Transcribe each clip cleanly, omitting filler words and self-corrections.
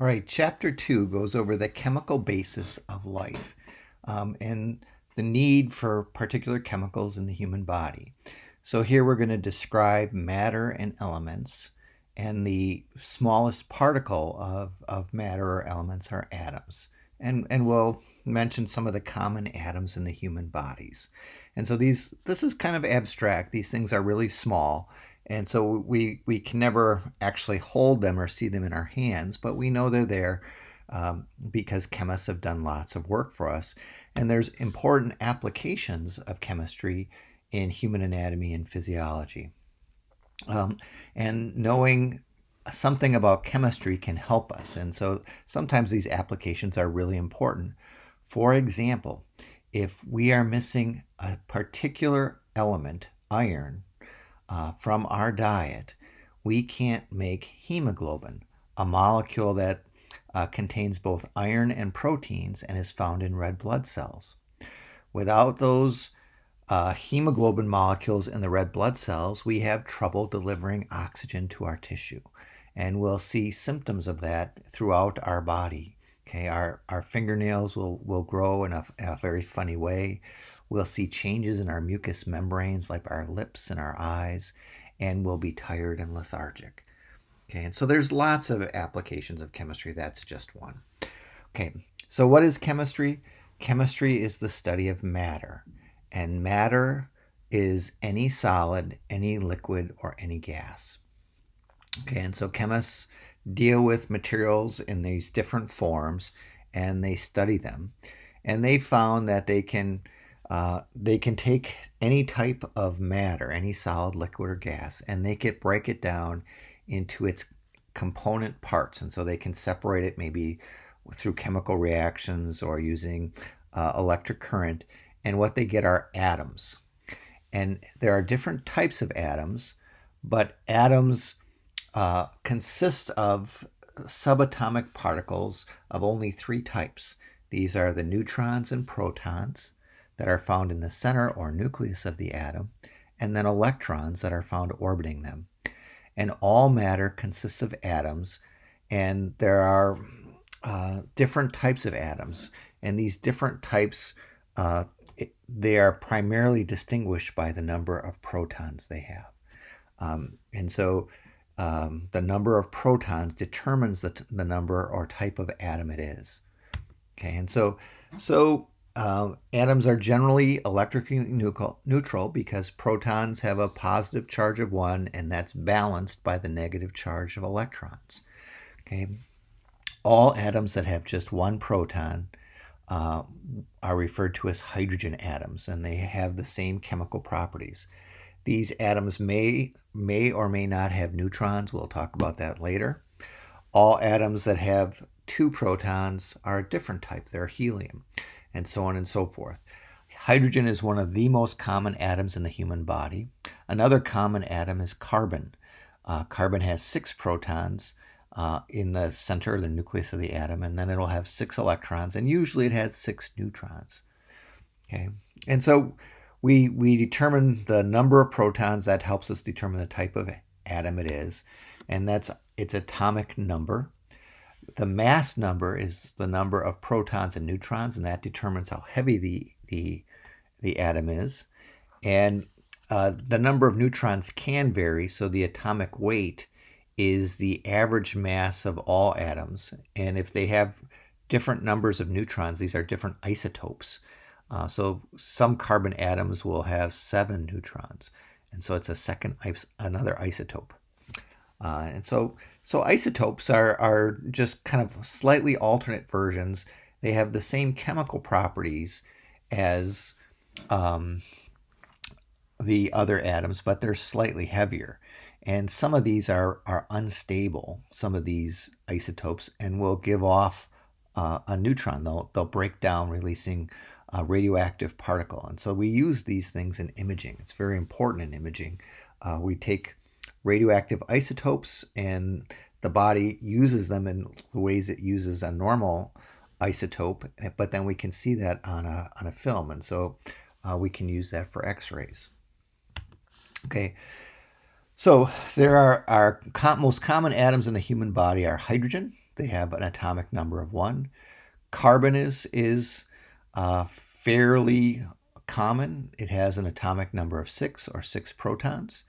All right, chapter 2 goes over the chemical basis of life and the need for particular chemicals in the human body. So, here we're going to describe matter and elements, and the smallest particle of matter or elements are atoms. And we'll mention some of the common atoms in the human bodies. And so this is kind of abstract. These things are really small, and so we can never actually hold them or see them in our hands, but we know they're there because chemists have done lots of work for us. And there's important applications of chemistry in human anatomy and physiology. Um, and knowing something about chemistry can help us. And so sometimes these applications are really important. For example, if we are missing a particular element, iron, from our diet, we can't make hemoglobin, a molecule that contains both iron and proteins and is found in red blood cells. Without those hemoglobin molecules in the red blood cells, we have trouble delivering oxygen to our tissue. And we'll see symptoms of that throughout our body. Okay, our fingernails will grow in a very funny way. We'll see changes in our mucous membranes, like our lips and our eyes, and we'll be tired and lethargic. Okay, and so there's lots of applications of chemistry. That's just one. Okay, so what is chemistry? Chemistry is the study of matter, and matter is any solid, any liquid, or any gas. Okay, and so chemists deal with materials in these different forms, and they study them, and they found that they can take any type of matter, any solid, liquid, or gas, and they can break it down into its component parts, and so they can separate it maybe through chemical reactions or using electric current, and what they get are atoms. And there are different types of atoms, but atoms consist of subatomic particles of only three types. These are the neutrons and protons that are found in the center or nucleus of the atom, and then electrons that are found orbiting them. And all matter consists of atoms, and there are different types of atoms, and these different types they are primarily distinguished by the number of protons they have. And so the number of protons determines the number or type of atom it is. Okay, and so atoms are generally electrically neutral because protons have a positive charge of 1, and that's balanced by the negative charge of electrons. Okay, all atoms that have just one proton are referred to as hydrogen atoms, and they have the same chemical properties. These atoms may or may not have neutrons. We'll talk about that later. All atoms that have two protons are a different type. They're helium, and so on and so forth. Hydrogen is one of the most common atoms in the human body. Another common atom is carbon. Carbon has 6 protons in the center, the nucleus of the atom, and then it'll have 6 electrons, and usually it has 6 neutrons. Okay, and so we determine the number of protons. That helps us determine the type of atom it is, and that's its atomic number. The mass number is the number of protons and neutrons, and that determines how heavy the atom is. And the number of neutrons can vary, so the atomic weight is the average mass of all atoms. And if they have different numbers of neutrons, these are different isotopes. So some carbon atoms will have 7 neutrons, and so it's another isotope. And so isotopes are just kind of slightly alternate versions. They have the same chemical properties as the other atoms, but they're slightly heavier. And some of these are unstable, some of these isotopes, and will give off a neutron. They'll break down, releasing a radioactive particle. And so we use these things in imaging. It's very important in imaging. We take radioactive isotopes, and the body uses them in the ways it uses a normal isotope, but then we can see that on a film, and so we can use that for X-rays. Okay, so there are our most common atoms in the human body are hydrogen, They have an atomic number of 1. Carbon is fairly common. It has an atomic number of 6, or 6 protons.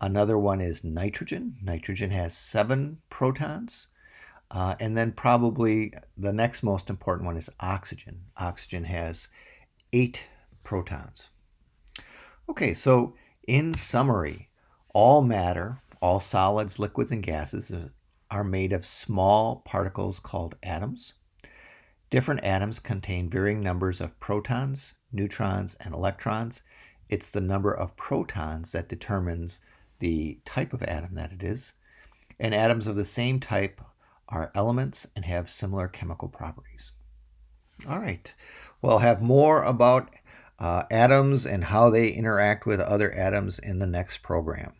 Another one is nitrogen. Nitrogen has 7 protons. And then probably the next most important one is oxygen. Oxygen has 8 protons. Okay, so in summary, all matter, all solids, liquids, and gases are made of small particles called atoms. Different atoms contain varying numbers of protons, neutrons, and electrons. It's the number of protons that determines the type of atom that it is. And atoms of the same type are elements and have similar chemical properties. All right, we'll have more about atoms and how they interact with other atoms in the next program.